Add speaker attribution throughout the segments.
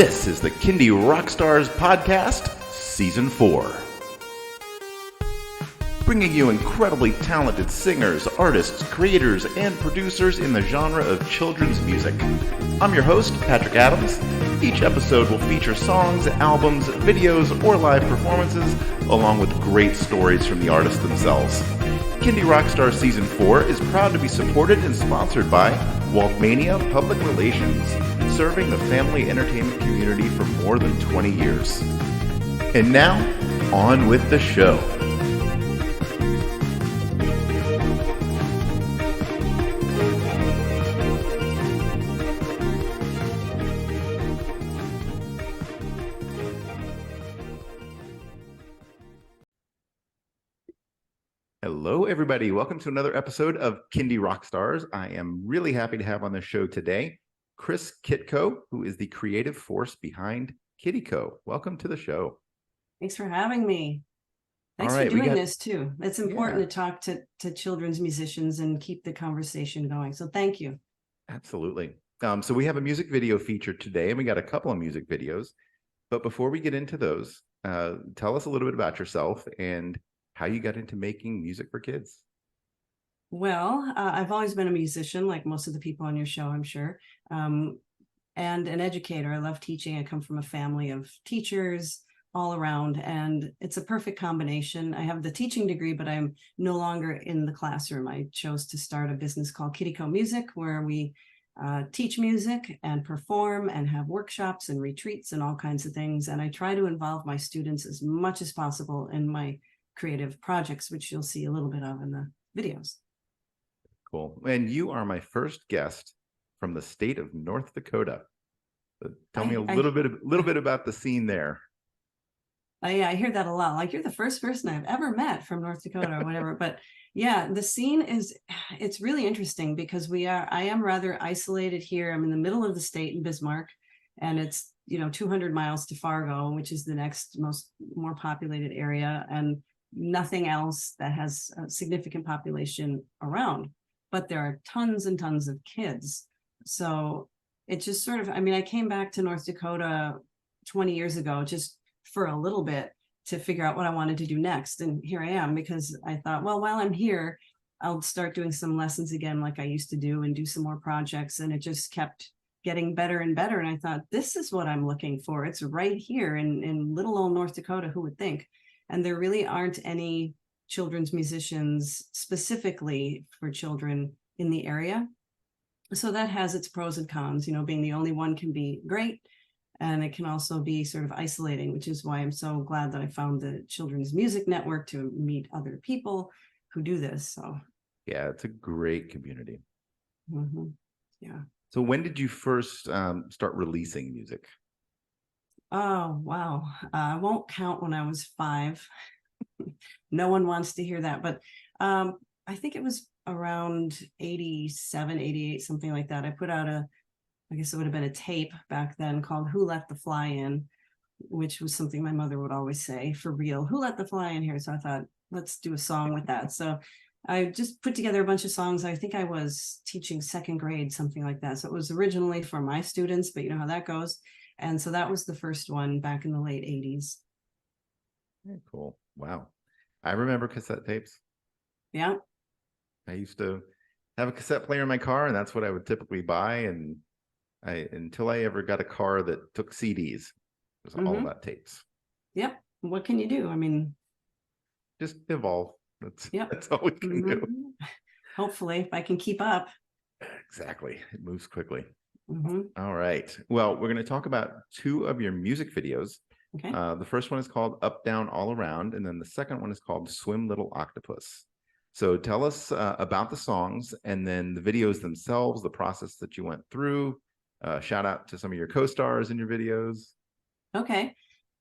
Speaker 1: This is the Kindie Rockstars Podcast, Season 4. Bringing you incredibly talented singers, artists, creators, and producers in the genre of children's music. I'm your host, Patrick Adams. Each episode will feature songs, albums, videos, or live performances, along with great stories from the artists themselves. Kindie Rockstars Season 4 is proud to be supported and sponsored by Waltmania Public Relations, serving the family entertainment community for more than 20 years. And now, on with the show. Hello, everybody. Welcome to another episode of Kindie Rockstars. I am really happy to have on the show today Kris Kitko, who is the creative force behind Kittyko. Welcome to the show.
Speaker 2: Thanks for having me. Thanks for doing this too. It's important to talk to children's musicians and keep the conversation going. So thank you.
Speaker 1: Absolutely. So we have a music video feature today, and we got a couple of music videos. But before we get into those, tell us a little bit about yourself and how you got into making music for kids.
Speaker 2: Well, I've always been a musician, like most of the people on your show, I'm sure, and an educator. I love teaching. I come from a family of teachers all around, and it's a perfect combination. I have the teaching degree, but I'm no longer in the classroom. I chose to start a business called Kittyko Music, where we teach music and perform and have workshops and retreats and all kinds of things. And I try to involve my students as much as possible in my creative projects, which you'll see a little bit of in the videos.
Speaker 1: Cool. And you are my first guest from the state of North Dakota. So tell me a little bit about the scene there.
Speaker 2: Yeah, I hear that a lot. Like, you're the first person I've ever met from North Dakota or whatever. But yeah, the scene it's really interesting because I am rather isolated here. I'm in the middle of the state in Bismarck, and it's 200 miles to Fargo, which is the next more populated area, and nothing else that has a significant population around. But there are tons and tons of kids. So it just sort of, I came back to North Dakota 20 years ago, just for a little bit to figure out what I wanted to do next. And here I am, because I thought, well, while I'm here, I'll start doing some lessons again, like I used to do, and do some more projects. And it just kept getting better and better. And I thought, this is what I'm looking for. It's right here in little old North Dakota, who would think? And there really aren't any children's musicians specifically for children in the area. So that has its pros and cons. Being the only one can be great, and it can also be sort of isolating, which is why I'm so glad that I found the Children's Music Network to meet other people who do this. So
Speaker 1: yeah, it's a great community.
Speaker 2: Mm-hmm. Yeah.
Speaker 1: So when did you first start releasing music?
Speaker 2: Oh, wow. I won't count when I was 5. No one wants to hear that. But I think it was around 87, 88, something like that. I put out I guess it would have been a tape back then called Who Let the Fly In, which was something my mother would always say, for real, who let the fly in here? So I thought, let's do a song with that. So I just put together a bunch of songs. I think I was teaching 2nd grade, something like that. So it was originally for my students, but you know how that goes. And so that was the first one back in the late 80s.
Speaker 1: Very cool. Wow. I remember cassette tapes.
Speaker 2: Yeah.
Speaker 1: I used to have a cassette player in my car, and that's what I would typically buy. And until I ever got a car that took CDs, it was all about tapes.
Speaker 2: Yep. What can you do?
Speaker 1: Just evolve. That's all we can do.
Speaker 2: Hopefully, if I can keep up.
Speaker 1: Exactly. It moves quickly.
Speaker 2: Mm-hmm.
Speaker 1: All right. Well, we're going to talk about 2 of your music videos.
Speaker 2: Okay.
Speaker 1: The first one is called Up, Down, All Around, and then the second one is called Swim, Little Octopus. So tell us about the songs, and then the videos themselves, the process that you went through. Shout out to some of your co-stars in your videos. Okay.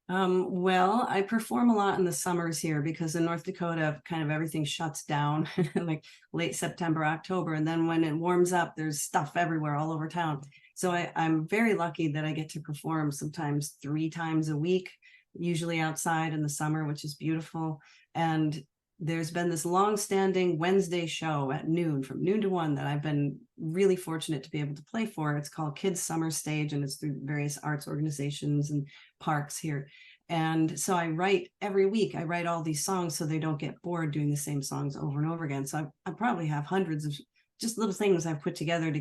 Speaker 2: Well, I perform a lot in the summers here, because in North Dakota, kind of everything shuts down like late September, October. And then when it warms up, there's stuff everywhere all over town. So I'm very lucky that I get to perform sometimes 3 times a week, usually outside in the summer, which is beautiful. And there's been this long-standing Wednesday show at noon, from noon to 1, that I've been really fortunate to be able to play for. It's called Kids Summer Stage, and it's through various arts organizations and parks here. And so I write every week. I write all these songs so they don't get bored doing the same songs over and over again. So I probably have hundreds of just little things I've put together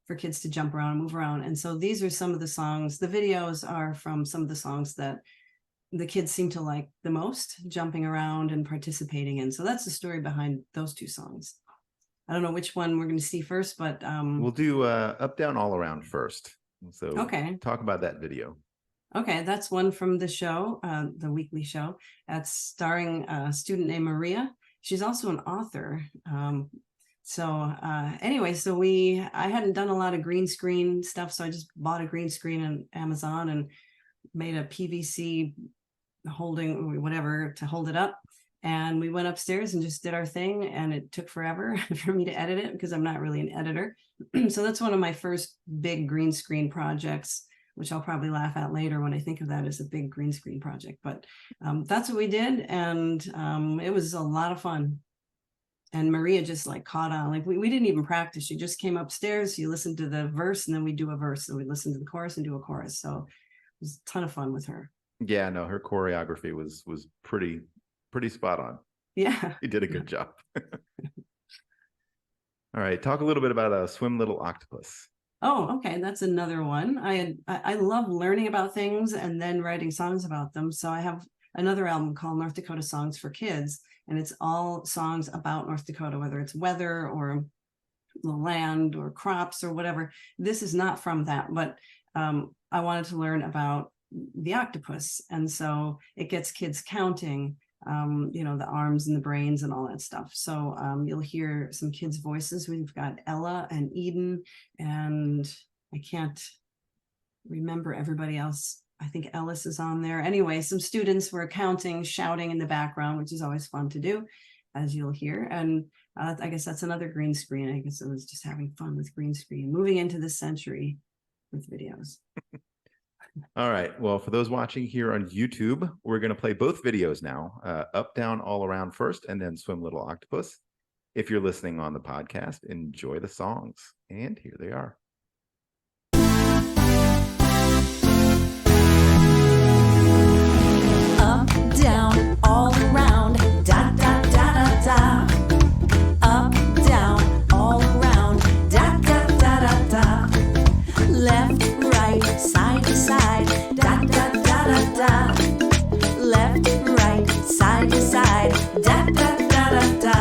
Speaker 2: for kids to jump around and move around. And so these are some of the songs. The videos are from some of the songs that the kids seem to like the most, jumping around and participating in. So that's the story behind those 2 songs. I don't know which one we're going to see first, but
Speaker 1: we'll do Up, Down, All Around first. So
Speaker 2: okay,
Speaker 1: talk about that video.
Speaker 2: Okay, that's one from the show, the weekly show. That's starring a student named Maria. She's also an author. Anyway, I hadn't done a lot of green screen stuff, so I just bought a green screen on Amazon and made a PVC holding whatever to hold it up. And we went upstairs and just did our thing, and it took forever for me to edit it because I'm not really an editor. So that's one of my first big green screen projects, which I'll probably laugh at later when I think of that as a big green screen project. But that's what we did, and it was a lot of fun. And Maria just like caught on. Like we didn't even practice. She just came upstairs. You listened to the verse, and then we do a verse. So we listen to the chorus and do a chorus. So it was a ton of fun with her.
Speaker 1: Yeah, no, her choreography was pretty spot on.
Speaker 2: Yeah,
Speaker 1: you did a good job. All right, talk a little bit about Swim Little Octopus.
Speaker 2: Oh, okay, that's another one. I love learning about things and then writing songs about them. So I have another album called North Dakota Songs for Kids, and it's all songs about North Dakota, whether it's weather or the land or crops or whatever. This is not from that, but I wanted to learn about the octopus, and so it gets kids counting, the arms and the brains and all that stuff. So you'll hear some kids' voices. We've got Ella and Eden, and I can't remember everybody else. I think Ellis is on there. Anyway, some students were counting, shouting in the background, which is always fun to do, as you'll hear. And I guess that's another green screen. I guess it was just having fun with green screen, moving into this century with videos.
Speaker 1: All right. Well, for those watching here on YouTube, we're going to play both videos now, Up, Down, All Around first, and then Swim Little Octopus. If you're listening on the podcast, enjoy the songs. And here they are.
Speaker 3: Up, down, all around, da, da, da, da, da. Up, down, all around, da, da, da, da, da. Left, right, side to side, da, da, da, da, da. Left, right, side to side, da, da, da, da, da.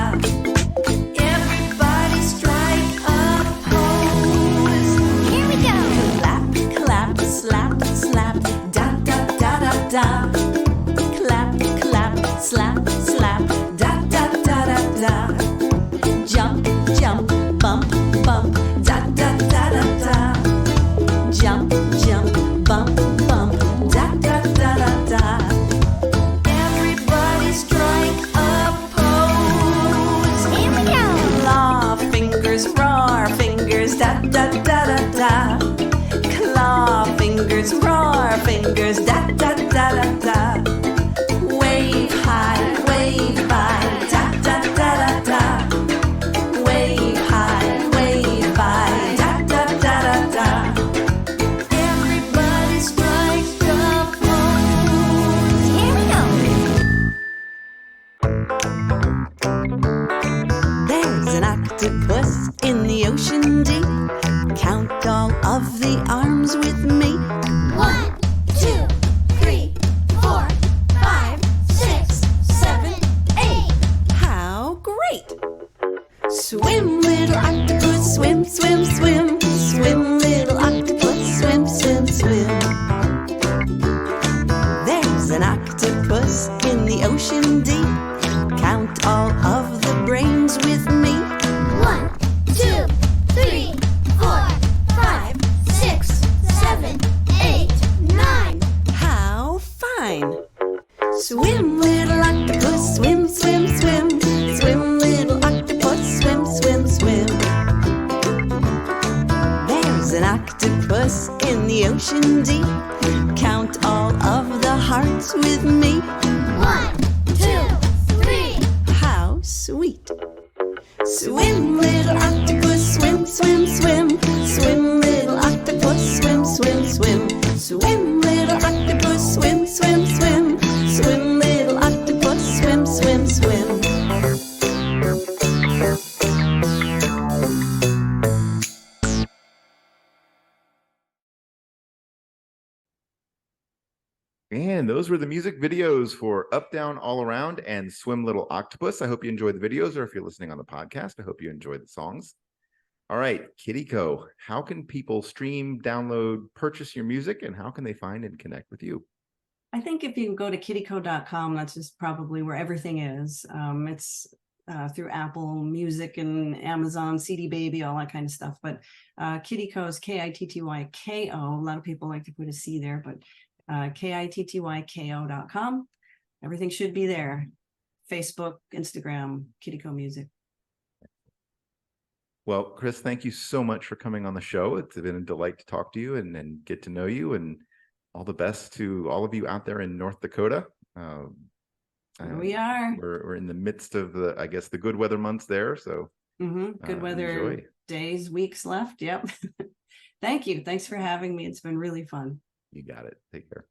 Speaker 3: Everybody strike a pose. Here we go. Clap, clap, slap, slap, da, da, da, da, da. Clap, clap, slap, slap, da, da, da, da, da. Jump, jump, bump, bump, da, da, da, da, da. Jump, jump, bump, bump, da, da, da, da, da. Everybody strike a pose. Here we go. Claw fingers, roar fingers, da, da, da, da, da. Claw fingers, roar fingers, da, da, da, da, da. Wave high, wave by, da, da, da, da, da. Wave high, wave by, da, da, da, da, da. Everybody strike a pose. Here we go. There's an octopus in the ocean deep. Count all of the arms with me. 1, 2, 3, 4, 5, 6, 7, 8. How great! Swim, little octopus, swim, swim, swim. Swim, little octopus, swim, swim, swim. There's an octopus in the ocean deep. Count all of the brains with me. 1, 2, 3, 4, 5, 6, 7, 8, 9. How fine! Swim, little octopus, swim, swim, swim. Swim, little octopus, swim, swim, swim. There's an octopus in the ocean deep. Count all of the hearts with me. 1, 2, 3. Swim, little octopus, swim, swim, swim. Swim, little octopus, swim, swim, swim. Swim, little octopus, swim, swim, swim. Swim, little octopus, swim, swim, swim.
Speaker 1: And those were the music videos for Up, Down, All Around and Swim Little Octopus. I hope you enjoyed the videos, or if you're listening on the podcast, I hope you enjoyed the songs. All right, Kittyko, how can people stream, download, purchase your music, and how can they find and connect with you?
Speaker 2: I think if you go to kittyko.com, that's just probably where everything is. It's through Apple Music and Amazon, CD Baby, all that kind of stuff. But Kittyko is Kittyko. A lot of people like to put a C there, but kittyko.com. Everything should be there. Facebook, Instagram, Kittyko Music.
Speaker 1: Well, Kris, thank you so much for coming on the show. It's been a delight to talk to you and get to know you, and all the best to all of you out there in North Dakota.
Speaker 2: Here we are.
Speaker 1: We're in the midst of the good weather months there. So
Speaker 2: good weather
Speaker 1: enjoy.
Speaker 2: Days, weeks left. Yep. Thank you. Thanks for having me. It's been really fun.
Speaker 1: You got it. Take care.